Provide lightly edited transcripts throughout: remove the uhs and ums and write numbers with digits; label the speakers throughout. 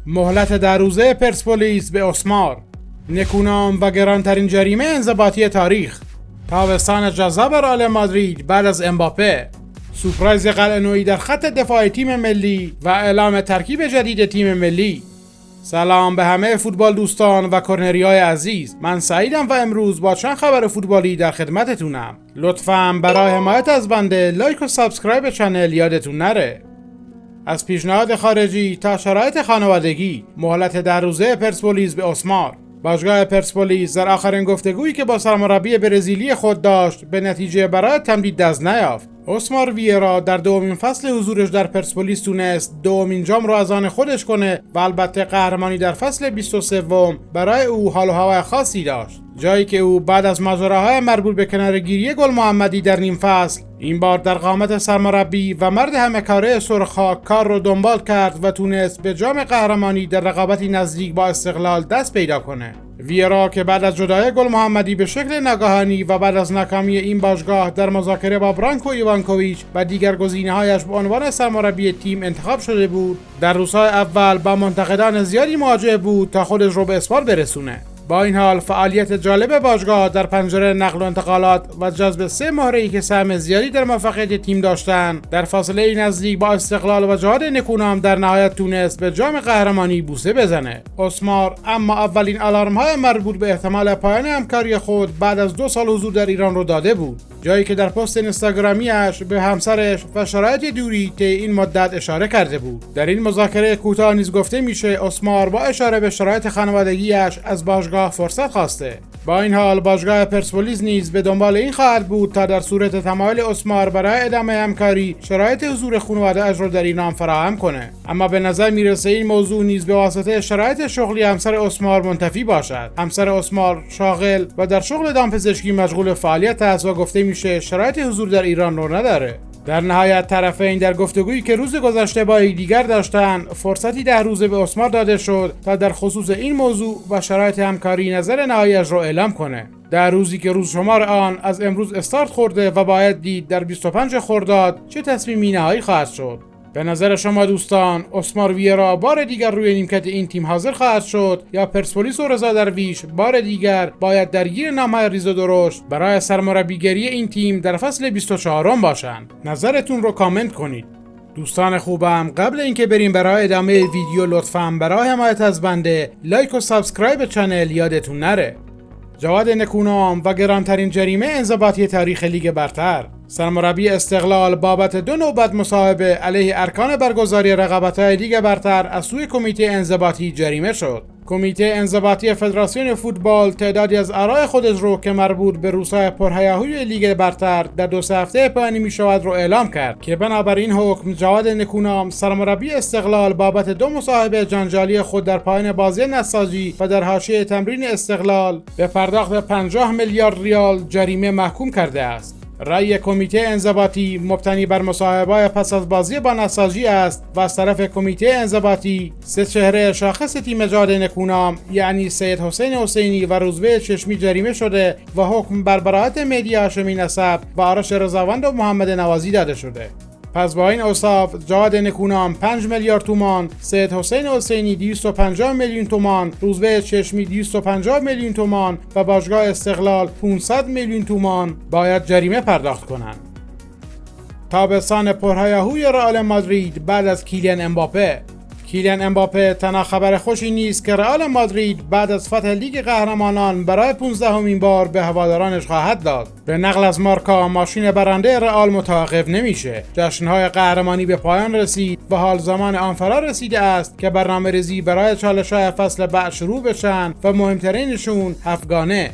Speaker 1: مهلت در روزه پرسپولیس به اسمار، نکونام و گرانترین جریمه انضباطی تاریخ، تابستان جذاب رئال مادرید بعد از امباپه، سورپرایز قلعه‌نویی در خط دفاعی تیم ملی و اعلام ترکیب جدید تیم ملی. سلام به همه فوتبال دوستان و کرنریای عزیز، من سعیدم و امروز با چند خبر فوتبالی در خدمتتونم. لطفاً برای حمایت از بنده لایک و سابسکرایب چنل یادتون نره. از پیشنهاد خارجی تا شرایط خانوادگی، مهلت در روزه پرسپولیس به اسمار. باشگاه پرسپولیس در آخرین گفتگویی که با سرمربی برزیلی خود داشت به نتیجه برای تمدید دست نیافت. اسمار ویرا در دومین فصل حضورش در پرسپولیس تونست دومین جام رو از آن خودش کنه و البته قهرمانی در فصل 23 برای او حال و هوای خاصی داشت، جایی که او بعد از ماجراهای مربوط به کناره‌گیری گل محمدی در نیم فصل این بار در قامت سرمربی و مرد همه کاره سرخ‌خاک کار رو دنبال کرد و تونست به جام قهرمانی در رقابتی نزدیک با استقلال دست پیدا کنه. ویرا که بعد از جدای گل محمدی به شکل ناگهانی و بعد از ناکامی این باشگاه در مذاکره با برانکو ایوانکوویچ و دیگر گزینه‌هایش به عنوان سرمربی تیم انتخاب شده بود، در روزهای اول با منتقدان زیادی مواجه بود تا خودش رو به اسمار برسونه. با این حال فعالیت جالب باشگاه در پنجره نقل و انتقالات و جذب 3 مهره‌ای که سهم زیادی در موفقیت تیم داشتند در فاصله نزدیک با استقلال و جهاد نکونام در نهایت تونست به جام قهرمانی بوسه بزنه. اسمار اما اولین آلارم‌های مربوط به احتمال پایان همکاری خود بعد از 2 سال حضور در ایران رو داده بود، جایی که در پست اینستاگرامیش به همسرش و شرایط دوری طی این مدت اشاره کرده بود. در این مذاکره کوتاه نیز گفته میشه اسمار با اشاره به شرایط خانوادگیش از باشگاه فرصت خواسته. با این حال باشگاه پرسپولیس نیز به دنبال این خواهد بود تا در صورت تمایل اسمار برای ادامه همکاری شرایط حضور خانواده‌اش را در ایران فراهم کنه، اما به نظر میرسه این موضوع نیز به واسطه شرایط شغلی همسر اسمار منتفی باشد. همسر اسمار شاغل و در شغل دامپزشکی مشغول فعالیت است و گفته میشه شرایط حضور در ایران رو نداره. در نهایت طرفین در گفتگویی که روز گذشته با دیگر داشتن فرصتی 10 روزه به اسمار داده شد تا در خصوص این موضوع و شرایط همکاری نظر نهاییش را اعلام کنه. در روزی که روز شمار آن از امروز استارت خورده و باید دید در 25 خرداد چه تصمیمی نهایی خواهد شد. به نظر شما دوستان، اسمار ویرا بار دیگر روی نیمکت این تیم حاضر خواهد شد یا پرسپولیس و رضا درویش بار دیگر باید درگیر نام‌های ریز و درشت برای سرمربیگری این تیم در فصل 24 باشند؟ نظرتون رو کامنت کنید. دوستان خوبم، قبل اینکه بریم برای ادامه ویدیو لطفاً برای حمایت از بنده لایک و سابسکرایب چنل یادتون نره. جواد نکونام و گرانترین جریمه انضباطی تاریخ لیگ برتر. سرمربی استقلال بابت 2 نوبت مصاحبه علیه ارکان برگزاری رقابت‌های لیگ برتر از سوی کمیته انضباطی جریمه شد. کمیته انضباطی فدراسیون فوتبال تعدادی از آراء خودش رو که مربوط به روزهای پرهیاهوی لیگ برتر در 2 هفته پایانی میشود رو اعلام کرد که بنابراین حکم جواد نکونام سرمربی استقلال بابت 2 مصاحبه جنجالی خود در پایان بازی نساجی و در حاشیه تمرین استقلال به پرداخت 50 میلیارد ریال جریمه محکوم کرده است. رأی کمیته انضباطی مبتنی بر مصاحبه‌های پس از بازی با نساجی است و از طرف کمیته انضباطی 3 چهره شاخص تیم جواد نکونام یعنی سید حسین حسینی و روزبه چشمی جریمه شده و حکم بر براءت مهدی هاشمی نسب و آرش رضاوند و محمد نوازی داده شده. پس با این اوصاف جواد نکونام 5 میلیارد تومان، سید حسین حسینی 250 میلیون تومان، روزبه چشمی 250 میلیون تومان و باشگاه استقلال 500 میلیون تومان باید جریمه پرداخت کنند. تابستان پرهیاهوی رئال مادرید بعد از کیلیان امباپه. کیلیان امباپه تنها خبر خوشی نیست که رئال مادرید بعد از فتح لیگ قهرمانان برای 15مین بار به هوادارانش خواهد داد. به نقل از مارکا ماشین برنده رئال متوقف نمیشه. جشن‌های قهرمانی به پایان رسید و حال زمان آن فرا رسیده است که برنامه‌ریزی برای چالش‌های فصل بعد شروع بشن و مهمترینشون هفتگانه.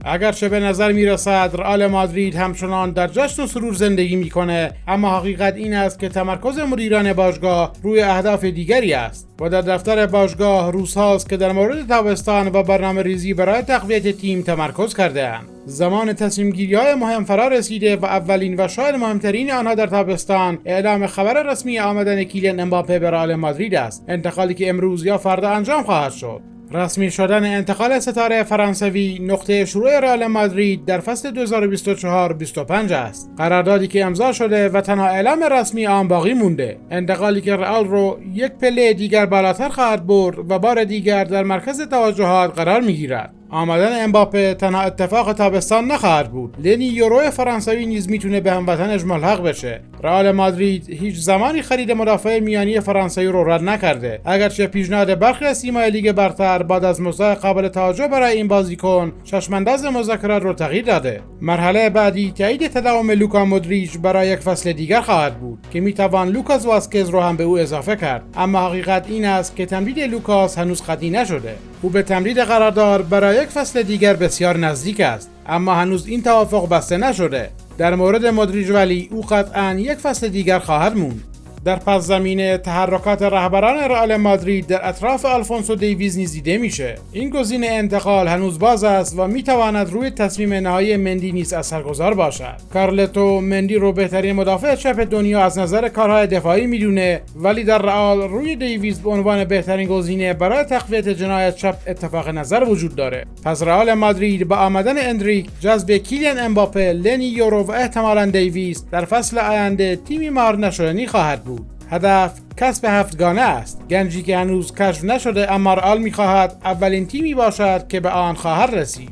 Speaker 1: اگرچه به نظر میرسد رئال مادرید همچنان در جشن و سرور زندگی میکنه، اما حقیقت این است که تمرکز مدیران باشگاه روی اهداف دیگری است و در دفتر باشگاه روزهاست که در مورد تابستان و برنامه ریزی برای تقویت تیم تمرکز کرده اند. زمان تصمیم گیری های مهم فرا رسیده و اولین و شاید مهمترین آنها در تابستان اعلام خبر رسمی آمدن کیلیان امباپه به رئال مادرید است، انتقالی که امروز یا فردا انجام خواهد شد. رسمی شدن انتقال ستاره فرانسوی نقطه شروع رئال مادرید در فصل 2024-25 است. قراردادی که امضا شده و تنها اعلام رسمی آن باقی مونده. انتقالی که رئال رو یک پله دیگر بالاتر خواهد برد و بار دیگر در مرکز توجهات قرار میگیرد. آمدن امباپه تنها اتفاق تابستان نخواهد بود. لنی یورو فرانسوی نیز میتونه به هموطنش ملحق بشه. رئال مادرید هیچ زمانی خرید مدافع میانی فرانسوی رو رد نکرده. اگرچه پیشنهاد برخی از تیم‌های لیگ برتر بعد از مزد قابل توجه برای این بازیکن چشم‌انداز مذاکرات رو تغییر داده. مرحله بعدی تایید تداوم لوکا مودریچ برای یک فصل دیگر خواهد بود که میتوان لوکاس واسکز رو هم به او اضافه کرد. اما حقیقت این است که تمدید لوکاس هنوز قطعی نشده. او به تمدید قرارداد برای یک فصل دیگر بسیار نزدیک است، اما هنوز این توافق بسته نشده. در مورد مودریچ ولی او قطعاً یک فصل دیگر خواهد موند. در پس زمینه تحرکات رهبران رئال مادرید در اطراف آلفونسو دیویز نیز دیده میشه. این گزینه انتقال هنوز باز است و میتواند روی تصمیم نهایی مندی نیز اثرگذار باشد. کارلتو مندی رو بهترین مدافع چپ دنیا از نظر کارهای دفاعی میدونه، ولی در رئال روی دیویز به عنوان بهترین گزینه برای تقویت جناح چپ اتفاق نظر وجود داره. پس رئال مادرید با آمدن اندریک، جذب کیلیان امباپه، لنی یورو و احتمالاً دیویز در فصل آینده تیمی مهار نشدنی خواهد بود. هدف کسب هفتگانه است، گنجی که هنوز کشف نشده، اما رئال می‌خواهد اولین تیمی باشد که به آن خواهد رسید.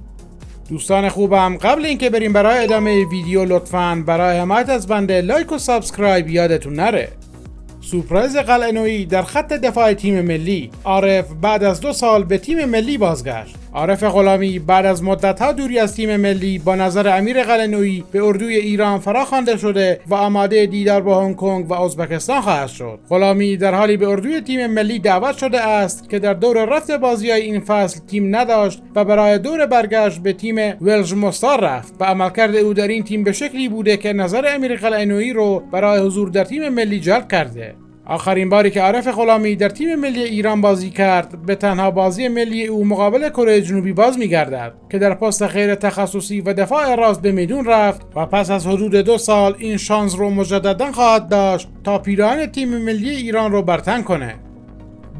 Speaker 1: دوستان خوبم، قبل اینکه بریم برای ادامه ویدیو لطفاً برای حمایت از بنده لایک و سابسکرایب یادتون نره. سورپرایز قلعه‌نویی در خط دفاع تیم ملی. عارف بعد از 2 سال به تیم ملی بازگشت. عارف غلامی بعد از مدت‌ها دوری از تیم ملی با نظر امیر قلعه‌نویی به اردوی ایران فراخوانده شده و آماده دیدار با هنگ کنگ و ازبکستان خواهد شد. غلامی در حالی به اردوی تیم ملی دعوت شده است که در دور رفت بازی‌های این فصل تیم نداشت و برای دور برگشت به تیم ولج مستار رفت و عملکرد او در این تیم به شکلی بوده که نظر امیر قلعه‌نویی رو برای حضور در تیم ملی جلب کرده. آخرین باری که عارف غلامی در تیم ملی ایران بازی کرد به تنها بازی ملی او مقابل کره جنوبی باز می‌گردد که در پست غیر تخصصی و دفاع راست به میدون رفت و پس از حدود 2 سال این شانس رو مجددا خواهد داشت تا پیراهن تیم ملی ایران رو برتن کنه.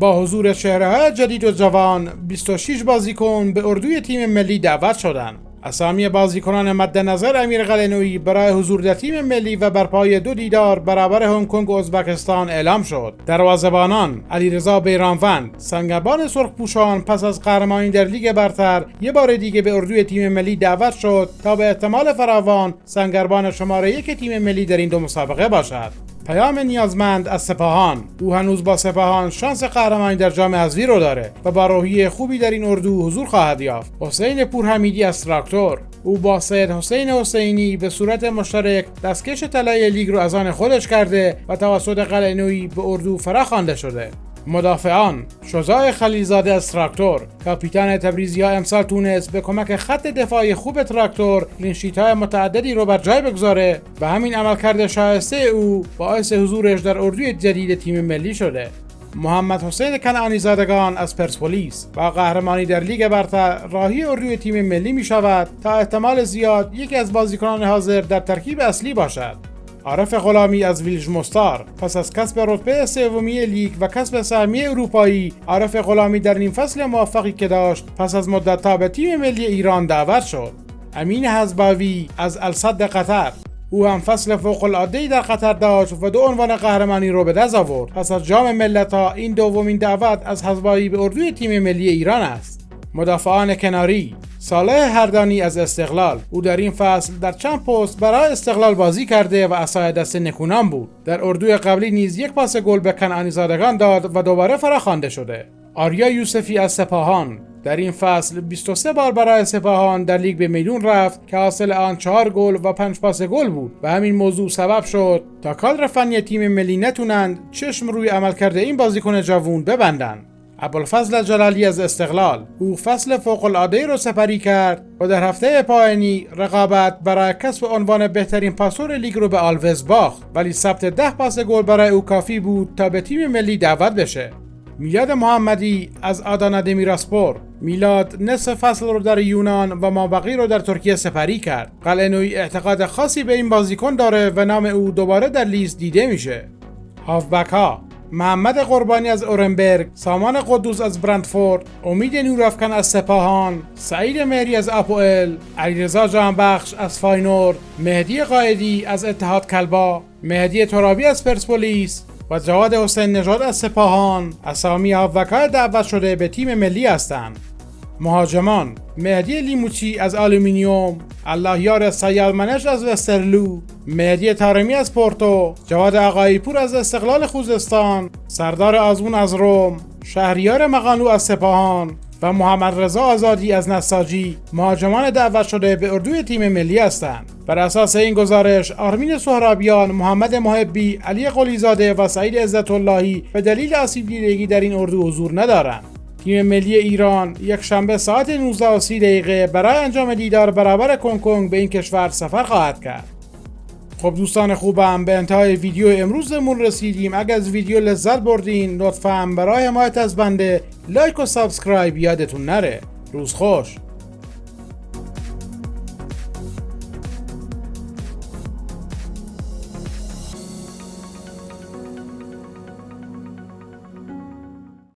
Speaker 1: با حضور چهره‌های جدید و جوان 26 بازیکن به اردوی تیم ملی دعوت شدند. اسامی بازیکنان مد نظر امیر قلعه‌نویی برای حضور در تیم ملی و برپای 2 دیدار برابر هنگ کنگ و ازبکستان اعلام شد. دروازه‌بانان علیرضا بیرانوند، سنگربان سرخپوشان پس از قهرمانی در لیگ برتر یک بار دیگه به اردوی تیم ملی دعوت شد تا به احتمال فراوان سنگربان شماره 1 تیم ملی در این 2 مسابقه باشد. پیام نیازمند از سپاهان. او هنوز با سپاهان شانس قهرمانی در جام حذفی رو داره و با روحیه خوبی در این اردو حضور خواهد یافت. حسین پورحمیدی از تراکتور. او با سید حسین حسینی به صورت مشترک دستکش طلای لیگ رو از آن خودش کرده و توسط قلعه‌نویی به اردو فراخوانده شده. مدافعان: شجاع خلیلزاده از تراکتور. کاپیتان تبریزی‌ها امسال تونست به کمک خط دفاعی خوب تراکتور کلینشیت‌های متعددی رو بر جای بگذاره و همین عملکرد شایسته او باعث حضورش در اردوی جدید تیم ملی شده. محمد حسین کنعانی زادگان از پرسپولیس با قهرمانی در لیگ برتر راهی اردوی تیم ملی می شود تا احتمال زیاد یکی از بازیکنان حاضر در ترکیب اصلی باشد. عارف غلامی از ویلج مستار. پس از کسب رتبه سومی لیگ و کسب سهمیه اروپایی، عارف غلامی در نیم فصل موفقی که داشت پس از مدت‌ها به تیم ملی ایران دعوت شد. امین حزباوی از الصد قطر. او هم فصل فوق‌العاده‌ای در قطر داشت و 2 عنوان قهرمانی رو به دست آورد. پس از جام ملت‌ها این دومین دعوت از حزباوی به اردوی تیم ملی ایران است. مدافعان کناری: صالح هردانی از استقلال. او در این فصل در چند پست برای استقلال بازی کرده و عصای دست نکونام بود. در اردوی قبلی نیز 1 پاس گل به کنعانی زادگان داد و دوباره فراخوانده شده. آریا یوسفی از سپاهان. در این فصل 23 بار برای سپاهان در لیگ به میدون رفت که حاصل آن 4 گل و 5 پاس گل بود و همین موضوع سبب شد تا کادر فنی تیم ملی نتونند چشم روی عملکرد این بازیکن جوان ببندند. ابوالفضل جلالی از استقلال. او فصل فوق‌العاده‌ای را سپری کرد و در هفته پایانی رقابت برای کسب عنوان بهترین پاسور لیگ رو به آلوز باخت، ولی ثبت 10 پاس گل برای او کافی بود تا به تیم ملی دعوت بشه. میلاد محمدی از آدانا دمیراسپور. میلاد نصف فصل رو در یونان و مابقی رو در ترکیه سپری کرد. قلعه‌نویی اعتقاد خاصی به این بازیکن داره و نام او دوباره در لیست دیده میشه. هافبک ها: محمد قربانی از اورنبرگ، سامان قدوس از برندفورد، امید نورافکن از سپاهان، سعید مهری از اپوئل، علیرضا جهانبخش از فاینورد، مهدی قائدی از اتحاد کلبا، مهدی ترابی از پرسپولیس و جواد حسین نژاد از سپاهان اسامی هافبک‌های دعوت شده به تیم ملی هستند. مهاجمان: مهدی لیموچی از آلومینیوم، اللهیار سیالمنش از وسترلو، مهدی طارمی از پورتو، جواد عقایپور از استقلال خوزستان، سردار آزمون از روم، شهریار مقانلو از سپاهان و محمد رضا آزادی از نساجی مهاجمان دعوت شده به اردوی تیم ملی هستند. بر اساس این گزارش آرمین سهرابیان، محمد محبی، علی قلیزاده و سعید عزت اللهی به دلیل آسیب دیدگی در این اردو حضور ندارند. تیم ملی ایران یک شنبه ساعت 19:30 برای انجام دیدار برابر کنگ به این کشور سفر خواهد کرد. خب دوستان خوبم، به انتهای ویدیو امروزمون رسیدیم. اگر از ویدیو لذت بردین لطفاً برای حمایت از بنده لایک و سابسکرایب یادتون نره. روز خوش.